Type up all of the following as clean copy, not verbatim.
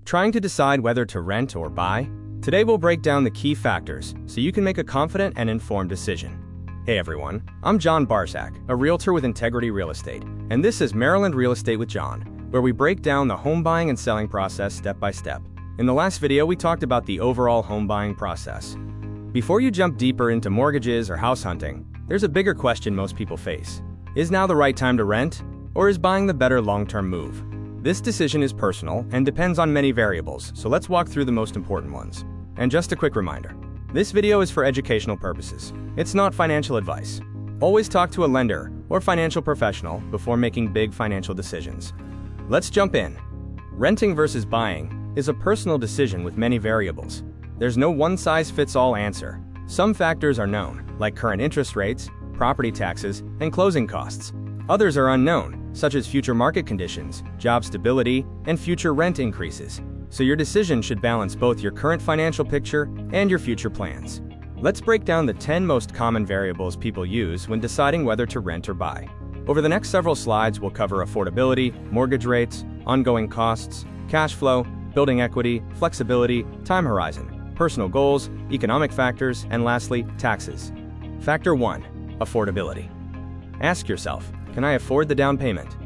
Trying to decide whether to rent or buy? Today we'll break down the key factors so you can make a confident and informed decision. Hey everyone, I'm John Barczak, a realtor with Integrity Real Estate, and this is Maryland Real Estate with John, where we break down the home buying and selling process step by step. In the last video, we talked about the overall home buying process. Before you jump deeper into mortgages or house hunting, there's a bigger question most people face. Is now the right time to rent, or is buying the better long-term move? This decision is personal and depends on many variables, so let's walk through the most important ones. And just a quick reminder, this video is for educational purposes. It's not financial advice. Always talk to a lender or financial professional before making big financial decisions. Let's jump in. Renting versus buying is a personal decision with many variables. There's no one-size-fits-all answer. Some factors are known, like current interest rates, property taxes, and closing costs. Others are unknown, such as future market conditions, job stability, and future rent increases. So your decision should balance both your current financial picture and your future plans. Let's break down the 10 most common variables people use when deciding whether to rent or buy. Over the next several slides, we'll cover affordability, mortgage rates, ongoing costs, cash flow, building equity, flexibility, time horizon, personal goals, economic factors, and lastly, taxes. Factor 1. Affordability. Ask yourself, can I afford the down payment?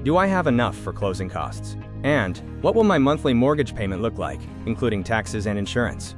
Do I have enough for closing costs? And what will my monthly mortgage payment look like, including taxes and insurance?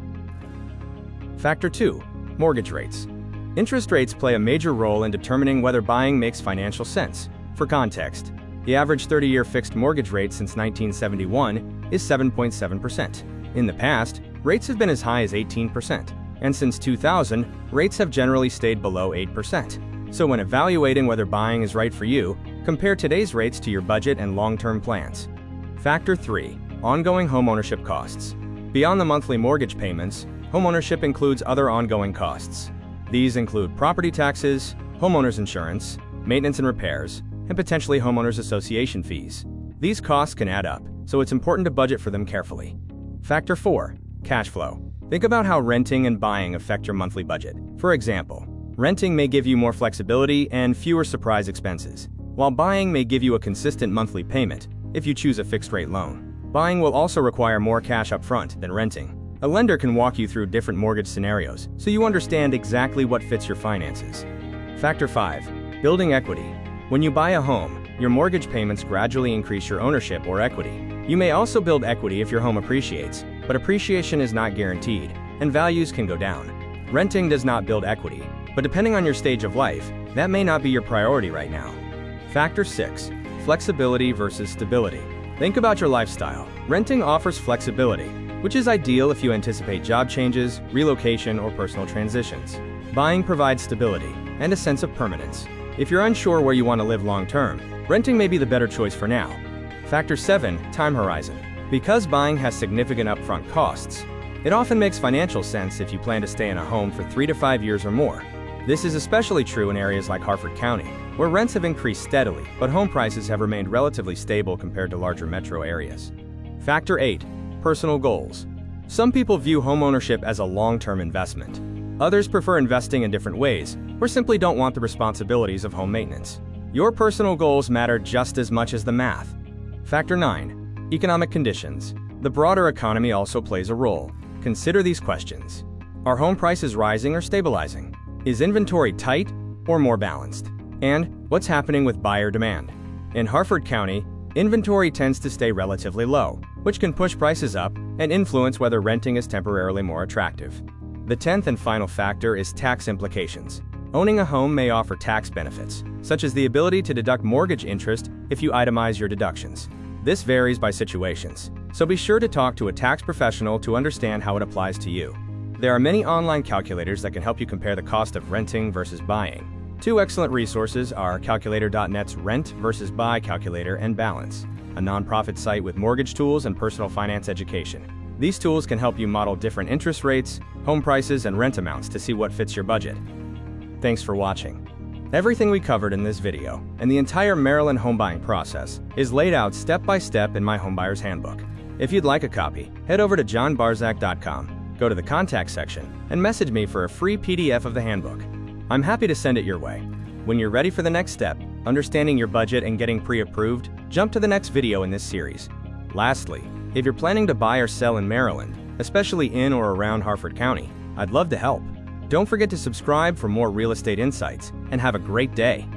Factor 2. Mortgage rates. Interest rates play a major role in determining whether buying makes financial sense. For context, the average 30-year fixed mortgage rate since 1971 is 7.7%. In the past, rates have been as high as 18%, and since 2000, rates have generally stayed below 8%. So when evaluating whether buying is right for you, compare today's rates to your budget and long-term plans. Factor 3. Ongoing homeownership costs. Beyond the monthly mortgage payments, homeownership includes other ongoing costs. These include property taxes, homeowners insurance, maintenance and repairs, and potentially homeowners association fees. These costs can add up, so it's important to budget for them carefully. Factor 4. Cash flow. Think about how renting and buying affect your monthly budget. For example, renting may give you more flexibility and fewer surprise expenses, while buying may give you a consistent monthly payment if you choose a fixed-rate loan. Buying will also require more cash up front than renting. A lender can walk you through different mortgage scenarios so you understand exactly what fits your finances. Factor 5. Building equity. When you buy a home, your mortgage payments gradually increase your ownership or equity. You may also build equity if your home appreciates, but appreciation is not guaranteed, and values can go down. Renting does not build equity, but depending on your stage of life, that may not be your priority right now. Factor 6. Flexibility versus stability. Think about your lifestyle. Renting offers flexibility, which is ideal if you anticipate job changes, relocation, or personal transitions. Buying provides stability and a sense of permanence. If you're unsure where you want to live long-term, renting may be the better choice for now. Factor 7. Time horizon. Because buying has significant upfront costs, it often makes financial sense if you plan to stay in a home for 3 to 5 years or more. This is especially true in areas like Harford County, where rents have increased steadily, but home prices have remained relatively stable compared to larger metro areas. Factor 8. Personal goals. Some people view homeownership as a long-term investment. Others prefer investing in different ways, or simply don't want the responsibilities of home maintenance. Your personal goals matter just as much as the math. Factor 9. Economic conditions. The broader economy also plays a role. Consider these questions. Are home prices rising or stabilizing? Is inventory tight or more balanced? And what's happening with buyer demand? In Harford County, inventory tends to stay relatively low, which can push prices up and influence whether renting is temporarily more attractive. The 10th and final factor is tax implications. Owning a home may offer tax benefits, such as the ability to deduct mortgage interest if you itemize your deductions. This varies by situations, so be sure to talk to a tax professional to understand how it applies to you. There are many online calculators that can help you compare the cost of renting versus buying. Two excellent resources are Calculator.net's Rent versus Buy Calculator and Balance, a nonprofit site with mortgage tools and personal finance education. These tools can help you model different interest rates, home prices, and rent amounts to see what fits your budget. Thanks for watching. Everything we covered in this video, and the entire Maryland home buying process, is laid out step by step in my Homebuyer's Handbook. If you'd like a copy, head over to johnbarczak.com. Go to the contact section and message me for a free PDF of the handbook. I'm happy to send it your way. When you're ready for the next step, understanding your budget and getting pre-approved, jump to the next video in this series. Lastly, If you're planning to buy or sell in Maryland, especially in or around Harford County, I'd love to help. Don't forget to subscribe for more real estate insights, and have a great day.